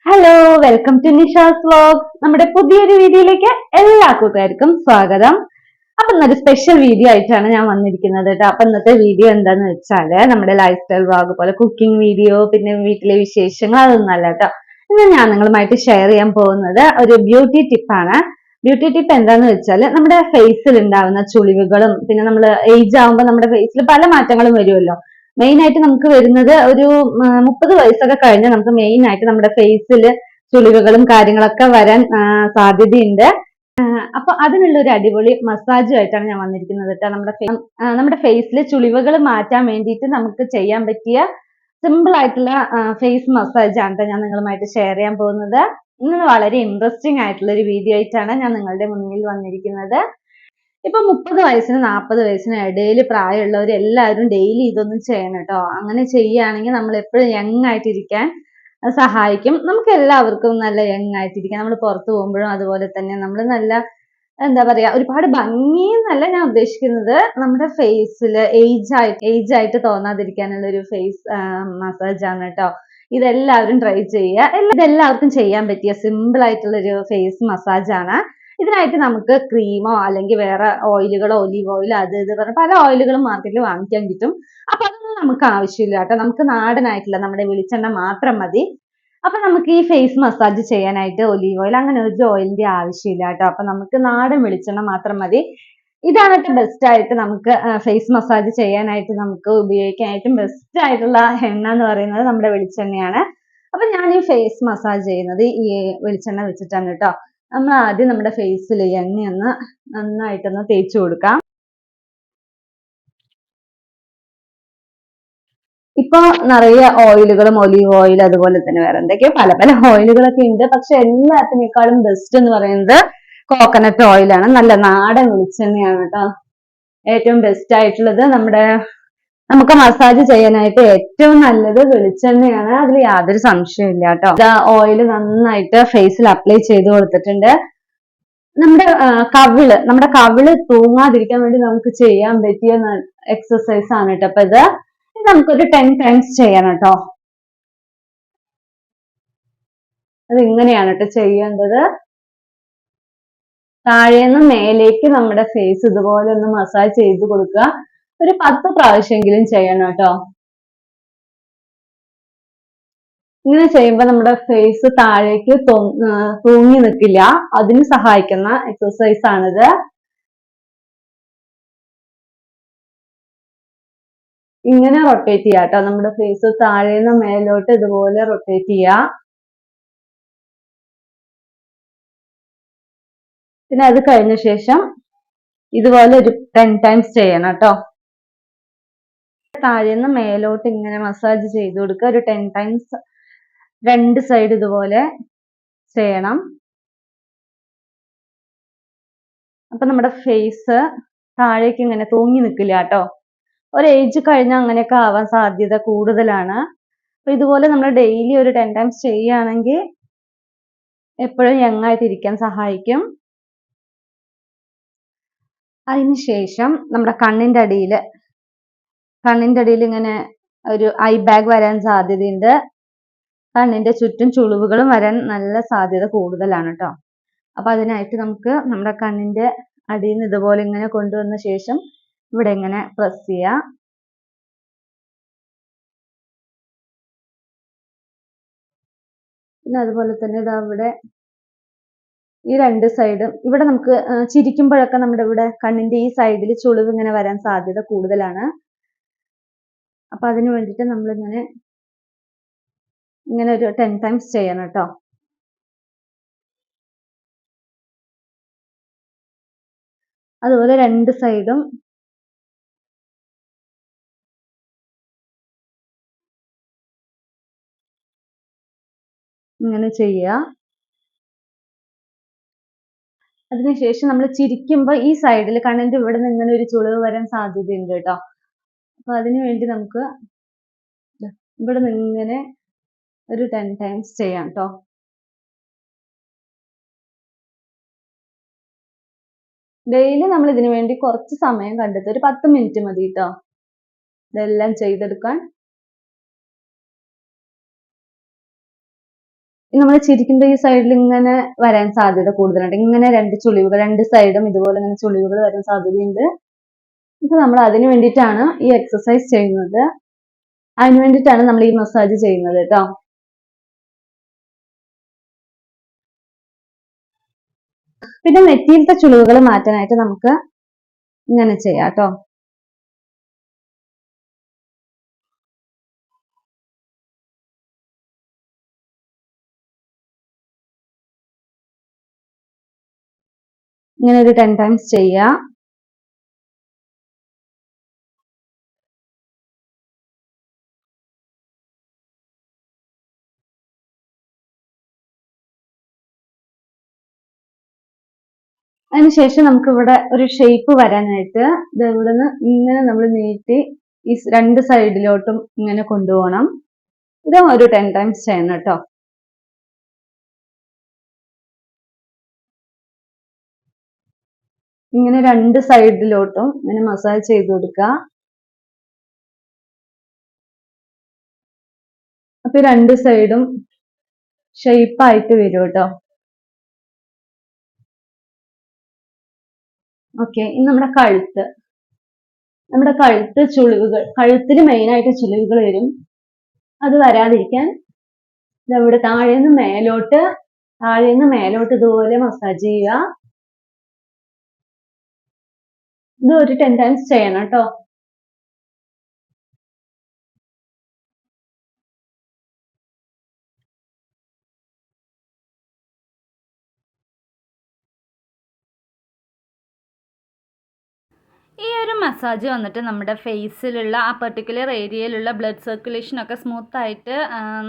Hello, welcome to Nisha's vlogs. നമ്മുടെ പുതിയൊരു വീഡിയോയിലേക്ക് എല്ലാ കൂട്ടുകാർക്കും സ്വാഗതം. അപ്പൊ ഇന്നൊരു സ്പെഷ്യൽ വീഡിയോ ആയിട്ടാണ് ഞാൻ വന്നിരിക്കുന്നത് കേട്ടോ. അപ്പൊ ഇന്നത്തെ വീഡിയോ എന്താന്ന് വെച്ചാല് നമ്മുടെ ലൈഫ് സ്റ്റൈൽ വ്ലോഗ് പോലെ കുക്കിംഗ് വീഡിയോ, പിന്നെ വീട്ടിലെ വിശേഷങ്ങൾ അതൊന്നും അല്ല കേട്ടോ. ഇന്ന് ഞാൻ നിങ്ങളുമായിട്ട് ഷെയർ ചെയ്യാൻ പോകുന്നത് ഒരു ബ്യൂട്ടി ടിപ്പാണ്. ബ്യൂട്ടി ടിപ്പ് എന്താന്ന് വെച്ചാൽ നമ്മുടെ ഫേസിൽ ഉണ്ടാവുന്ന ചുളിവുകളും, പിന്നെ നമ്മൾ ഏജ് ആവുമ്പോൾ നമ്മുടെ ഫേസിൽ പല മാറ്റങ്ങളും വരുമല്ലോ. മെയിൻ ആയിട്ട് നമുക്ക് വരുന്നത് ഒരു 30 വയസ്സൊക്കെ കഴിഞ്ഞാൽ നമുക്ക് മെയിൻ ആയിട്ട് നമ്മുടെ ഫേസിൽ ചുളിവുകളും കാര്യങ്ങളൊക്കെ വരാൻ സാധ്യതയുണ്ട്. അപ്പൊ അതിനുള്ള ഒരു അടിപൊളി മസാജുമായിട്ടാണ് ഞാൻ വന്നിരിക്കുന്നത് കേട്ടോ. നമ്മുടെ ഫേസിൽ ചുളിവുകൾ മാറ്റാൻ വേണ്ടിയിട്ട് നമുക്ക് ചെയ്യാൻ പറ്റിയ സിമ്പിൾ ആയിട്ടുള്ള ഫേസ് മസാജ് ആണ് ഞാൻ നിങ്ങളുമായിട്ട് ഷെയർ ചെയ്യാൻ പോകുന്നത്. ഇന്ന് വളരെ ഇൻട്രസ്റ്റിംഗ് ആയിട്ടുള്ള ഒരു വീഡിയോ ആയിട്ടാണ് ഞാൻ നിങ്ങളുടെ മുന്നിൽ വന്നിരിക്കുന്നത്. ഇപ്പൊ 30 വയസ്സിനും 40 വയസ്സിനും ഇടയിൽ പ്രായമുള്ളവർ എല്ലാവരും ഡെയിലി ഇതൊന്നും ചെയ്യണം കേട്ടോ. അങ്ങനെ ചെയ്യുകയാണെങ്കിൽ നമ്മൾ എപ്പോഴും യങ് ആയിട്ടിരിക്കാൻ സഹായിക്കും. നമുക്ക് എല്ലാവർക്കും നല്ല യങ് ആയിട്ടിരിക്കാൻ, നമ്മൾ പുറത്തു പോകുമ്പോഴും അതുപോലെ തന്നെ നമ്മൾ നല്ല എന്താ പറയാ ഒരുപാട് ഭംഗിയെന്നല്ല ഞാൻ ഉദ്ദേശിക്കുന്നത്, നമ്മുടെ ഫേസിൽ ഏജ് ആയിട്ട് തോന്നാതിരിക്കാനുള്ള ഒരു ഫേസ് മസാജ് ആണ് കേട്ടോ. ഇതെല്ലാവരും ട്രൈ ചെയ്യുക. ഇതെല്ലാവർക്കും ചെയ്യാൻ പറ്റിയ സിമ്പിൾ ആയിട്ടുള്ള ഒരു ഫേസ് മസാജ് ആണ്. ഇതിനായിട്ട് നമുക്ക് ക്രീമോ അല്ലെങ്കിൽ വേറെ ഓയിലുകളോ, ഒലീവ് ഓയിൽ, അത് ഇത് പറഞ്ഞ പല ഓയിലുകളും മാർക്കറ്റിൽ വാങ്ങിക്കാൻ കിട്ടും. അപ്പൊ അതൊന്നും നമുക്ക് ആവശ്യമില്ല കേട്ടോ. നമുക്ക് നാടനായിട്ടുള്ള നമ്മുടെ വെളിച്ചെണ്ണ മാത്രം മതി. അപ്പൊ നമുക്ക് ഈ ഫേസ് മസാജ് ചെയ്യാനായിട്ട് ഒലീവ് ഓയിൽ അങ്ങനെ ഒരു ഓയിലിന്റെ ആവശ്യമില്ല കേട്ടോ. അപ്പൊ നമുക്ക് നാടൻ വെളിച്ചെണ്ണ മാത്രം മതി. ഇതാണ് ബെസ്റ്റ് ആയിട്ട് നമുക്ക് ഫേസ് മസാജ് ചെയ്യാനായിട്ട് നമുക്ക് ഉപയോഗിക്കാനായിട്ടും ബെസ്റ്റ് ആയിട്ടുള്ള എണ്ണ എന്ന് പറയുന്നത് നമ്മുടെ വെളിച്ചെണ്ണയാണ്. അപ്പൊ ഞാൻ ഈ ഫേസ് മസാജ് ചെയ്യുന്നത് ഈ വെളിച്ചെണ്ണ വെച്ചിട്ടാണ് കേട്ടോ. നമ്മൾ ആദ്യം നമ്മുടെ ഫേസിൽ എണ്ണയൊന്ന് നന്നായിട്ടൊന്ന് തേച്ചു കൊടുക്കാം. ഇപ്പൊ നിറയെ ഓയിലുകളും, ഒലീവ് ഓയിൽ അതുപോലെ തന്നെ വേറെ എന്തൊക്കെയോ പല പല ഓയിലുകളൊക്കെ ഉണ്ട്. പക്ഷെ എല്ലാത്തിനേക്കാളും ബെസ്റ്റ് എന്ന് പറയുന്നത് കോക്കനട്ട് ഓയിലാണ്. നല്ല നാടൻ വെളിച്ചെണ്ണയാണ് കേട്ടോ ഏറ്റവും ബെസ്റ്റ് ആയിട്ടുള്ളത്. നമുക്ക് മസാജ് ചെയ്യാനായിട്ട് ഏറ്റവും നല്ലത് വെളിച്ചെണ്ണയാണ്. അതിൽ യാതൊരു സംശയമില്ല കേട്ടോ. ഓയിൽ നന്നായിട്ട് ഫേസിൽ അപ്ലൈ ചെയ്ത് കൊടുത്തിട്ടുണ്ട്. നമ്മുടെ കവിള് തൂങ്ങാതിരിക്കാൻ വേണ്ടി നമുക്ക് ചെയ്യാൻ പറ്റിയ എക്സസൈസ് ആണ് കേട്ടോ. അപ്പൊ ഇത് നമുക്കൊരു 10 ടൈംസ് ചെയ്യണം കേട്ടോ. അത് ഇങ്ങനെയാണ് കേട്ടോ ചെയ്യേണ്ടത്. താഴേന്ന് മേലേക്ക് നമ്മുടെ ഫേസ് ഇതുപോലെ ഒന്ന് മസാജ് ചെയ്ത് കൊടുക്കുക. ഒരു 10 പ്രാവശ്യമെങ്കിലും ചെയ്യണം കേട്ടോ. ഇങ്ങനെ ചെയ്യുമ്പോൾ നമ്മുടെ ഫേസ് താഴേക്ക് തൂങ്ങി നിൽക്കില്ല. അതിന് സഹായിക്കുന്ന എക്സസൈസ് ആണിത്. ഇങ്ങനെ റൊട്ടേറ്റ് ചെയ്യുക കേട്ടോ. നമ്മുടെ ഫേസ് താഴേന്ന് മേലോട്ട് ഇതുപോലെ റൊട്ടേറ്റ് ചെയ്യുക. പിന്നെ അത് കഴിഞ്ഞ ശേഷം ഇതുപോലെ ഒരു 10 ടൈംസ് ചെയ്യണം കേട്ടോ. താഴേന്ന് മേലോട്ട് ഇങ്ങനെ മസാജ് ചെയ്ത് കൊടുക്കുക. ഒരു 10 ടൈംസ് രണ്ട് സൈഡ് ഇതുപോലെ ചെയ്യണം. അപ്പൊ നമ്മുടെ ഫേസ് താഴേക്ക് ഇങ്ങനെ തൂങ്ങി നിൽക്കില്ല കേട്ടോ. ഒരു ഏജ് കഴിഞ്ഞാൽ അങ്ങനെയൊക്കെ ആവാൻ സാധ്യത കൂടുതലാണ്. അപ്പൊ ഇതുപോലെ നമ്മൾ ഡെയിലി ഒരു 10 ടൈംസ് ചെയ്യുകയാണെങ്കിൽ എപ്പോഴും യങ് ആയിട്ടിരിക്കാൻ സഹായിക്കും. അതിനുശേഷം നമ്മുടെ കണ്ണിന്റെ അടിയിൽ ഇങ്ങനെ ഒരു ഐ ബാഗ് വരാൻ സാധ്യതയുണ്ട്. കണ്ണിന്റെ ചുറ്റും ചുളിവുകളും വരാൻ നല്ല സാധ്യത കൂടുതലാണ് കേട്ടോ. അപ്പൊ അതിനായിട്ട് നമുക്ക് നമ്മുടെ കണ്ണിന്റെ അടിയിൽ നിന്ന് ഇതുപോലെ ഇങ്ങനെ കൊണ്ടുവന്ന ശേഷം ഇവിടെ ഇങ്ങനെ പ്രസ് ചെയ്യാം. പിന്നെ അതുപോലെ തന്നെ ഇതാ ഇവിടെ ഈ രണ്ട് സൈഡും ഇവിടെ നമുക്ക് ചിരിക്കുമ്പോഴൊക്കെ നമ്മുടെ ഇവിടെ കണ്ണിന്റെ ഈ സൈഡിൽ ചുളിവ് ഇങ്ങനെ വരാൻ സാധ്യത കൂടുതലാണ്. അപ്പൊ അതിന് വേണ്ടിയിട്ട് നമ്മൾ ഇങ്ങനെ ഒരു 10 ടൈംസ് ചെയ്യണം കേട്ടോ. അതുപോലെ രണ്ട് സൈഡും ഇങ്ങനെ ചെയ്യുക. അതിനുശേഷം നമ്മൾ ചിരിക്കുമ്പോൾ ഈ സൈഡിൽ കണ്ണിന്റെ ഇവിടെ നിന്ന് ഇങ്ങനെ ഒരു ചുളിവ് വരാൻ സാധ്യതയുണ്ട് കേട്ടോ. അപ്പൊ അതിനു വേണ്ടി നമുക്ക് ഇവിടെ നിന്ന് ഇങ്ങനെ ഒരു 10 ടൈംസ് ചെയ്യാം കേട്ടോ. ഡെയിലി നമ്മൾ ഇതിനു വേണ്ടി കുറച്ച് സമയം കണ്ടെത്തുക. ഒരു 10 മിനിറ്റ് മതി കേട്ടോ ഇതെല്ലാം ചെയ്തെടുക്കാൻ. നമ്മൾ ചിരിക്കുമ്പോൾ ഈ സൈഡിൽ ഇങ്ങനെ വരാൻ സാധ്യത കൂടുതലുണ്ട്. ഇങ്ങനെ രണ്ട് ചുളിവുകൾ, രണ്ട് സൈഡും ഇതുപോലെ ഇങ്ങനെ ചുളിവുകൾ വരാൻ സാധ്യതയുണ്ട്. ഇപ്പൊ നമ്മൾ അതിന് വേണ്ടിയിട്ടാണ് ഈ എക്സസൈസ് ചെയ്യുന്നത്. അതിന് വേണ്ടിയിട്ടാണ് നമ്മൾ ഈ മസാജ് ചെയ്യുന്നത് കേട്ടോ. പിന്നെ നെറ്റിയിലത്തെ ചുളിവുകൾ മാറ്റാനായിട്ട് നമുക്ക് ഇങ്ങനെ ചെയ്യാം കേട്ടോ. ഇങ്ങനെ ഒരു 10 ടൈംസ് ചെയ്യാം. അതിനുശേഷം നമുക്ക് ഇവിടെ ഒരു ഷേപ്പ് വരാനായിട്ട് ഇവിടെ നിന്ന് ഇങ്ങനെ നമ്മൾ നീട്ടി ഈ രണ്ട് സൈഡിലോട്ടും ഇങ്ങനെ കൊണ്ടുപോകണം. ഇതും ഒരു 10 ടൈംസ് ചെയ്യണം കേട്ടോ. ഇങ്ങനെ രണ്ട് സൈഡിലോട്ടും ഇങ്ങനെ മസാജ് ചെയ്ത് കൊടുക്കുക. അപ്പൊ രണ്ട് സൈഡും ഷേപ്പ് ആയിട്ട് വരും കേട്ടോ. ഓക്കെ, ഇനി നമ്മുടെ കഴുത്ത് ചുളിവുകൾ, കഴുത്തിന് മെയിൻ ആയിട്ട് ചുളിവുകൾ വരും. അത് വരാതിരിക്കാൻ ഇവിടെ താഴേന്ന് മേലോട്ട് ഇതുപോലെ മസാജ് ചെയ്യുക. ഇത് ഒരു 10 ടൈംസ് ചെയ്യണം കേട്ടോ. ഈ ഒരു മസാജ് വന്നിട്ട് നമ്മുടെ ഫേസിലുള്ള ആ പെർട്ടിക്കുലർ ഏരിയയിലുള്ള ബ്ലഡ് സർക്കുലേഷനൊക്കെ സ്മൂത്തായിട്ട്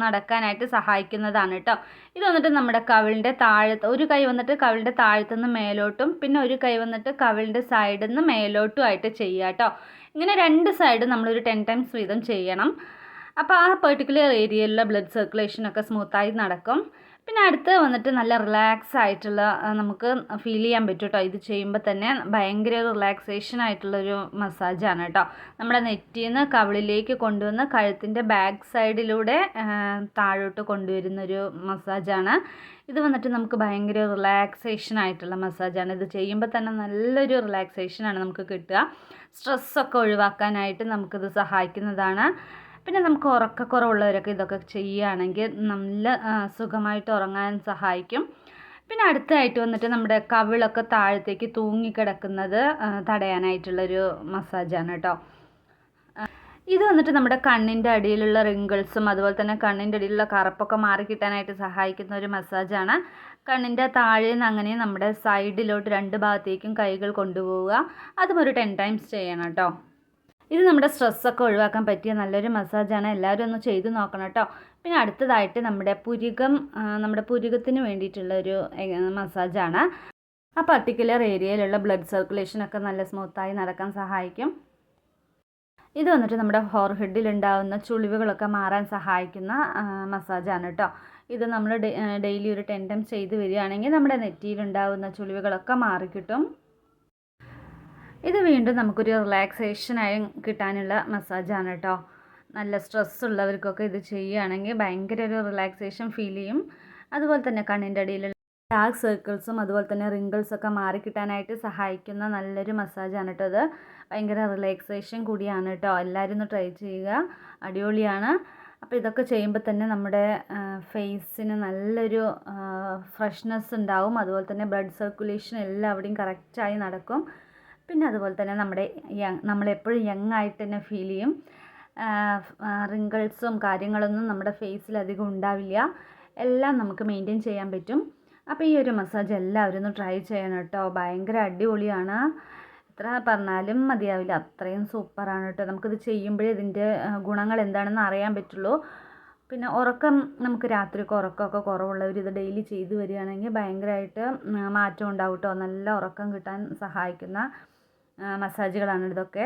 നടക്കാനായിട്ട് സഹായിക്കുന്നതാണ് കേട്ടോ. ഇത് വന്നിട്ട് നമ്മുടെ കവിളിൻ്റെ താഴത്ത്, ഒരു കൈ വന്നിട്ട് കവിളിൻ്റെ താഴത്തു നിന്ന് മേലോട്ടും പിന്നെ ഒരു കൈ വന്നിട്ട് കവിളിൻ്റെ സൈഡിൽ നിന്ന് മേലോട്ടും ആയിട്ട് ചെയ്യുക കേട്ടോ. ഇങ്ങനെ രണ്ട് സൈഡ് നമ്മളൊരു 10 ടൈംസ് വീതം ചെയ്യണം. അപ്പോൾ ആ പെർട്ടിക്കുലർ ഏരിയയിലുള്ള ബ്ലഡ് സർക്കുലേഷനൊക്കെ സ്മൂത്തായി നടക്കും. പിന്നെ അടുത്ത് വന്നിട്ട് നല്ല റിലാക്സ് ആയിട്ടുള്ള നമുക്ക് ഫീൽ ചെയ്യാൻ പറ്റും കേട്ടോ. ഇത് ചെയ്യുമ്പോൾ തന്നെ ഭയങ്കര റിലാക്സേഷൻ ആയിട്ടുള്ളൊരു മസാജാണ് കേട്ടോ. നമ്മുടെ നെറ്റിയിൽ നിന്ന് കവിളിലേക്ക് കൊണ്ടുവന്ന് കഴുത്തിൻ്റെ ബാക്ക് സൈഡിലൂടെ താഴോട്ട് കൊണ്ടുവരുന്നൊരു മസാജാണ്. ഇത് വന്നിട്ട് നമുക്ക് ഭയങ്കര റിലാക്സേഷൻ ആയിട്ടുള്ള മസാജാണ്. ഇത് ചെയ്യുമ്പോൾ തന്നെ നല്ലൊരു റിലാക്സേഷനാണ് നമുക്ക് കിട്ടുക. സ്ട്രെസ്സൊക്കെ ഒഴിവാക്കാനായിട്ട് നമുക്കിത് സഹായിക്കുന്നതാണ്. പിന്നെ നമുക്ക് ഉറക്കക്കുറവുള്ളവരൊക്കെ ഇതൊക്കെ ചെയ്യുകയാണെങ്കിൽ നല്ല സുഖമായിട്ട് ഉറങ്ങാൻ സഹായിക്കും. പിന്നെ അടുത്തായിട്ട് വന്നിട്ട് നമ്മുടെ കവിളൊക്കെ താഴത്തേക്ക് തൂങ്ങിക്കിടക്കുന്നത് തടയാനായിട്ടുള്ളൊരു മസാജാണ് കേട്ടോ. ഇത് വന്നിട്ട് നമ്മുടെ കണ്ണിൻ്റെ അടിയിലുള്ള റിങ്കിൾസും അതുപോലെ തന്നെ കണ്ണിൻ്റെ അടിയിലുള്ള കറുപ്പൊക്കെ മാറി കിട്ടാനായിട്ട് സഹായിക്കുന്ന ഒരു മസാജാണ്. കണ്ണിൻ്റെ താഴെ നിന്ന് അങ്ങനെ നമ്മുടെ സൈഡിലോട്ട് രണ്ട് ഭാഗത്തേക്കും കൈകൾ കൊണ്ടുപോവുക. അതും ഒരു 10 ടൈംസ് ചെയ്യണം കേട്ടോ. ഇത് നമ്മുടെ സ്ട്രെസ്സൊക്കെ ഒഴിവാക്കാൻ പറ്റിയ നല്ലൊരു മസാജാണ്. എല്ലാവരും ഒന്ന് ചെയ്ത് നോക്കണം കേട്ടോ. പിന്നെ അടുത്തതായിട്ട് നമ്മുടെ പുരികത്തിന് വേണ്ടിയിട്ടുള്ളൊരു മസാജാണ്. ആ പർട്ടിക്കുലർ ഏരിയയിലുള്ള ബ്ലഡ് സർക്കുലേഷനൊക്കെ നല്ല സ്മൂത്തായി നടക്കാൻ സഹായിക്കും. ഇത് വന്നിട്ട് നമ്മുടെ ഫോർഹെഡിൽ ഉണ്ടാകുന്ന ചുളിവുകളൊക്കെ മാറാൻ സഹായിക്കുന്ന മസാജാണ് കേട്ടോ. ഇത് നമ്മൾ ഡെയിലി ഒരു 10 ടൈംസ് ചെയ്ത് വരികയാണെങ്കിൽ നമ്മുടെ നെറ്റിയിലുണ്ടാകുന്ന ചുളിവുകളൊക്കെ മാറിക്കിട്ടും. ഇത് വീണ്ടും നമുക്കൊരു റിലാക്സേഷനായി കിട്ടാനുള്ള മസാജാണ് കേട്ടോ. നല്ല സ്ട്രെസ് ഉള്ളവർക്കൊക്കെ ഇത് ചെയ്യുകയാണെങ്കിൽ ഭയങ്കര ഒരു റിലാക്സേഷൻ ഫീൽ ചെയ്യും. അതുപോലെ തന്നെ കണ്ണിൻ്റെ അടിയിലുള്ള ഡാർക്ക് സർക്കിൾസും അതുപോലെ തന്നെ റിങ്കിൾസൊക്കെ മാറിക്കിട്ടാനായിട്ട് സഹായിക്കുന്ന നല്ലൊരു മസാജാണ് കേട്ടോ. ഇത് ഭയങ്കര റിലാക്സേഷൻ കൂടിയാണ് കേട്ടോ. എല്ലാവരും ഒന്ന് ട്രൈ ചെയ്യുക, അടിപൊളിയാണ്. അപ്പോൾ ഇതൊക്കെ ചെയ്യുമ്പോൾ തന്നെ നമ്മുടെ ഫേസിന് നല്ലൊരു ഫ്രഷ്നെസ് ഉണ്ടാവും. അതുപോലെ തന്നെ ബ്ലഡ് സർക്കുലേഷൻ എല്ലാവിടെയും കറക്റ്റായി നടക്കും. പിന്നെ അതുപോലെ തന്നെ നമ്മളെപ്പോഴും യങ് ആയിട്ട് തന്നെ ഫീൽ ചെയ്യും. റിങ്കിൾസും കാര്യങ്ങളൊന്നും നമ്മുടെ ഫേസിൽ അധികം ഉണ്ടാവില്ല. എല്ലാം നമുക്ക് മെയിൻറ്റെയിൻ ചെയ്യാൻ പറ്റും. അപ്പോൾ ഈ ഒരു മസാജ് എല്ലാവരും ഒന്ന് ട്രൈ ചെയ്യണം കേട്ടോ. ഭയങ്കര അടിപൊളിയാണ്. എത്ര പറഞ്ഞാലും മതിയാവില്ല, അത്രയും സൂപ്പറാണ് കേട്ടോ. നമുക്കിത് ചെയ്യുമ്പോഴേ ഇതിൻ്റെ ഗുണങ്ങൾ എന്താണെന്ന് അറിയാൻ പറ്റുള്ളൂ. പിന്നെ നമുക്ക് രാത്രിയൊക്കെ ഉറക്കമൊക്കെ കുറവുള്ളവർ ഇത് ഡെയിലി ചെയ്ത് വരികയാണെങ്കിൽ ഭയങ്കരമായിട്ട് മാറ്റം ഉണ്ടാവും കേട്ടോ. നല്ല ഉറക്കം കിട്ടാൻ സഹായിക്കുന്ന മസാജുകളാണ് ഇതൊക്കെ.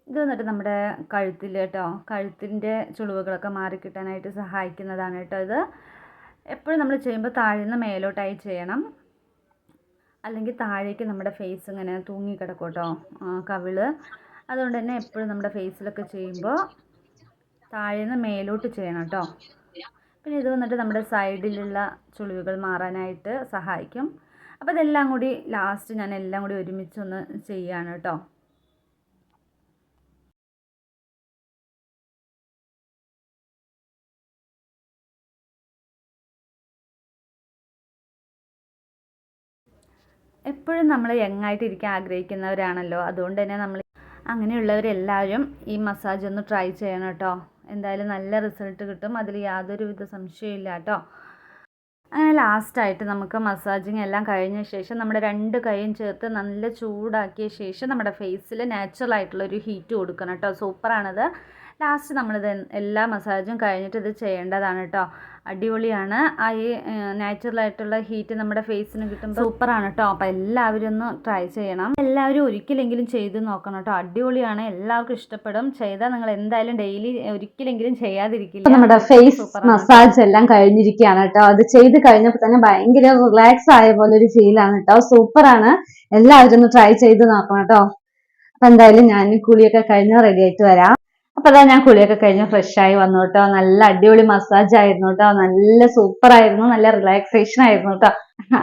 ഇത് വന്നിട്ട് നമ്മുടെ കഴുത്തിൽ കേട്ടോ, കഴുത്തിൻ്റെ ചുളിവുകളൊക്കെ മാറിക്കിട്ടാനായിട്ട് സഹായിക്കുന്നതാണ് കേട്ടോ. ഇത് എപ്പോഴും നമ്മൾ ചെയ്യുമ്പോൾ താഴെ നിന്ന് മേലോട്ടായി ചെയ്യണം, അല്ലെങ്കിൽ താഴേക്ക് നമ്മുടെ ഫേസ് ഇങ്ങനെ തൂങ്ങിക്കിടക്കും കേട്ടോ, കവിള്. അതുകൊണ്ട് തന്നെ എപ്പോഴും നമ്മുടെ ഫേസിലൊക്കെ ചെയ്യുമ്പോൾ താഴെ നിന്ന് മേലോട്ട് ചെയ്യണം കേട്ടോ. പിന്നെ ഇത് വന്നിട്ട് നമ്മുടെ സൈഡിലുള്ള ചുളിവുകൾ മാറാനായിട്ട് സഹായിക്കും. അപ്പോൾ ഇതെല്ലാം കൂടി ലാസ്റ്റ് ഞാൻ എല്ലാം കൂടി ഒരുമിച്ചൊന്ന് ചെയ്യുകയാണ് കേട്ടോ. എപ്പോഴും നമ്മൾ യങ്ങായിട്ടിരിക്കാൻ ആഗ്രഹിക്കുന്നവരാണല്ലോ, അതുകൊണ്ട് തന്നെ നമ്മൾ അങ്ങനെയുള്ളവരെല്ലാവരും ഈ മസാജ് ഒന്ന് ട്രൈ ചെയ്യണം കേട്ടോ. എന്തായാലും നല്ല റിസൾട്ട് കിട്ടും, അതിൽ യാതൊരുവിധ സംശയമില്ല കേട്ടോ. അങ്ങനെ ലാസ്റ്റായിട്ട് നമുക്ക് മസാജിങ് എല്ലാം കഴിഞ്ഞ ശേഷം നമ്മുടെ 2 കൈയും ചേർത്ത് നല്ല ചൂടാക്കിയ ശേഷം നമ്മുടെ ഫേസിൽ നാച്ചുറൽ ആയിട്ടുള്ളൊരു ഹീറ്റ് കൊടുക്കണം കേട്ടോ. സൂപ്പറാണിത്. ലാസ്റ്റ് നമ്മളിത് എല്ലാ മസാജും കഴിഞ്ഞിട്ട് ഇത് ചെയ്യേണ്ടതാണ് കേട്ടോ. അടിപൊളിയാണ്. ഈ നാച്ചുറലായിട്ടുള്ള ഹീറ്റ് നമ്മുടെ ഫേസിന് കിട്ടുമ്പോൾ സൂപ്പറാണ് കേട്ടോ. അപ്പോൾ എല്ലാവരും ഒന്ന് ട്രൈ ചെയ്യണം. എല്ലാവരും ഒരിക്കലെങ്കിലും ചെയ്ത് നോക്കണം കേട്ടോ. അടിപൊളിയാണ്, എല്ലാവർക്കും ഇഷ്ടപ്പെടും. ചെയ്താൽ നിങ്ങൾ എന്തായാലും ഡെയിലി ഒരിക്കലെങ്കിലും ചെയ്യാതിരിക്കില്ല. നമ്മുടെ ഫേസ് മസാജ് എല്ലാം കഴിഞ്ഞിരിക്കുകയാണ് കേട്ടോ. അത് ചെയ്ത് കഴിഞ്ഞപ്പോൾ തന്നെ ഭയങ്കര റിലാക്സ് ആയ പോലെ ഒരു ഫീലാണ് കേട്ടോ. സൂപ്പറാണ്, എല്ലാവരും ഒന്ന് ട്രൈ ചെയ്ത് നോക്കണം കേട്ടോ. അപ്പൊ എന്തായാലും ഞാൻ കുളിയൊക്കെ കഴിഞ്ഞ് റെഡി ആയിട്ട് വരാം. അപ്പൊ അതാ ഞാൻ കുളിയൊക്കെ കഴിഞ്ഞ് ഫ്രഷ് ആയി വന്നു കേട്ടോ. നല്ല അടിപൊളി മസാജ് ആയിരുന്നു കേട്ടോ. നല്ല സൂപ്പർ ആയിരുന്നു, നല്ല റിലാക്സേഷൻ ആയിരുന്നു കേട്ടോ.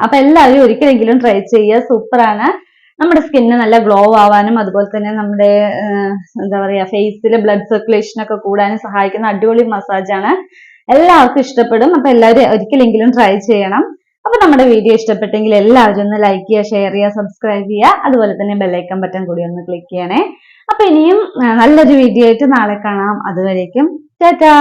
അപ്പൊ എല്ലാവരും ഒരിക്കലെങ്കിലും ട്രൈ ചെയ്യുക. സൂപ്പറാണ്. നമ്മുടെ സ്കിന്ന് നല്ല ഗ്ലോ ആവാനും അതുപോലെ തന്നെ നമ്മുടെ എന്താ പറയാ ഫേസിലെ ബ്ലഡ് സർക്കുലേഷൻ ഒക്കെ കൂടാനും സഹായിക്കുന്ന അടിപൊളി മസാജാണ്. എല്ലാവർക്കും ഇഷ്ടപ്പെടും. അപ്പൊ എല്ലാവരും ഒരിക്കലെങ്കിലും ട്രൈ ചെയ്യണം. അപ്പൊ നമ്മുടെ വീഡിയോ ഇഷ്ടപ്പെട്ടെങ്കിൽ എല്ലാവരും ഒന്ന് ലൈക്ക് ചെയ്യുക, ഷെയർ ചെയ്യുക, സബ്സ്ക്രൈബ് ചെയ്യുക. അതുപോലെ തന്നെ ബെല്ലൈക്കൺ ബട്ടൺ കൂടി ഒന്ന് ക്ലിക്ക് ചെയ്യണേ. അപ്പൊ ഇനിയും നല്ലൊരു വീഡിയോ ആയിട്ട് നാളെ കാണാം. അതുവരേക്കും ടാറ്റാ.